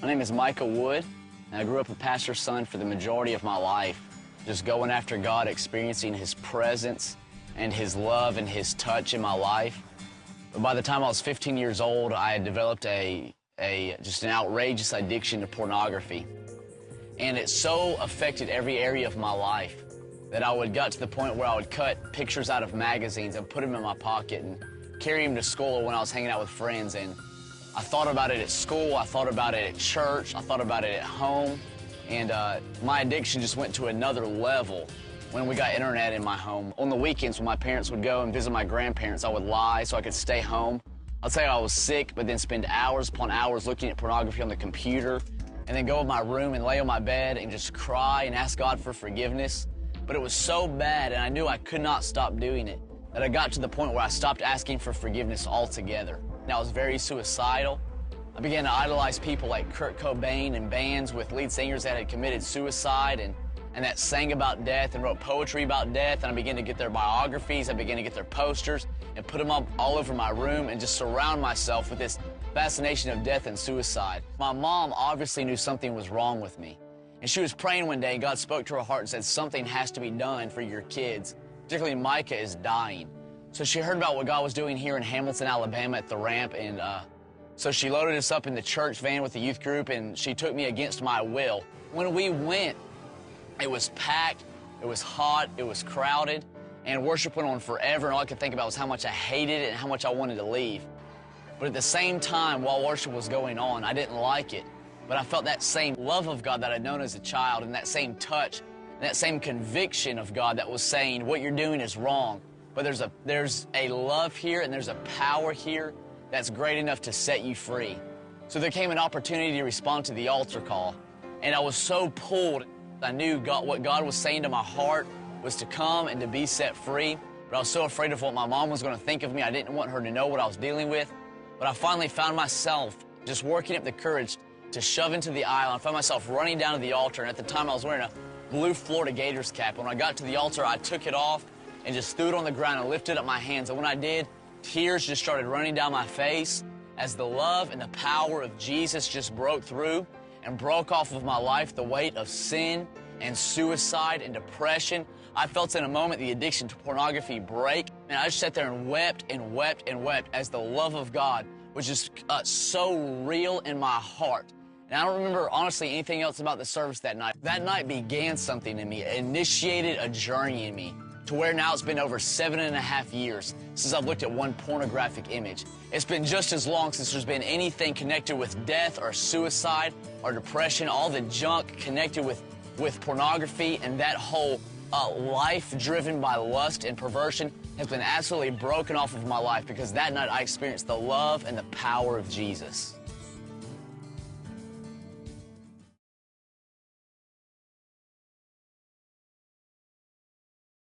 My name is Micah Wood, and I grew up a pastor's son for the majority of my life, just going after God, experiencing His presence and His love and His touch in my life. But by the time I was 15 years old, I had developed just an outrageous addiction to pornography. And it so affected every area of my life that I got to the point where I would cut pictures out of magazines and put them in my pocket and carry them to school when I was hanging out with friends. And I thought about it at school, I thought about it at church, I thought about it at home, and my addiction just went to another level when we got internet in my home. On the weekends when my parents would go and visit my grandparents, I would lie so I could stay home. I'd say I was sick, but then spend hours upon hours looking at pornography on the computer, and then go in my room and lay on my bed and just cry and ask God for forgiveness. But it was so bad, and I knew I could not stop doing it, that I got to the point where I stopped asking for forgiveness altogether. And I was very suicidal. I began to idolize people like Kurt Cobain and bands with lead singers that had committed suicide and that sang about death and wrote poetry about death. And I began to get their biographies, I began to get their posters and put them up all over my room and just surround myself with this fascination of death and suicide. My mom obviously knew something was wrong with me. And she was praying one day, and God spoke to her heart and said, something has to be done for your kids. Particularly Micah is dying. So she heard about what God was doing here in Hamilton, Alabama at the ramp, and so she loaded us up in the church van with the youth group, and she took me against my will. When we went, it was packed, it was hot, it was crowded, and worship went on forever, and all I could think about was how much I hated it and how much I wanted to leave. But at the same time, while worship was going on, I didn't like it, but I felt that same love of God that I'd known as a child, and that same touch, and that same conviction of God that was saying, what you're doing is wrong. But there's a love here and there's a power here that's great enough to set you free. So there came an opportunity to respond to the altar call. And I was so pulled. I knew what God was saying to my heart was to come and to be set free. But I was so afraid of what my mom was going to think of me. I didn't want her to know what I was dealing with. But I finally found myself just working up the courage to shove into the aisle. I found myself running down to the altar. And at the time I was wearing a blue Florida Gators cap. When I got to the altar, I took it off and just threw it on the ground and lifted up my hands. And when I did, tears just started running down my face as the love and the power of Jesus just broke through and broke off of my life the weight of sin and suicide and depression. I felt in a moment the addiction to pornography break, and I just sat there and wept and wept and wept as the love of God was just so real in my heart. And I don't remember, honestly, anything else about the service that night. That night began something in me. It initiated a journey in me to where now it's been over 7.5 years since I've looked at one pornographic image. It's been just as long since there's been anything connected with death or suicide or depression, all the junk connected with pornography, and that whole life driven by lust and perversion has been absolutely broken off of my life because that night I experienced the love and the power of Jesus.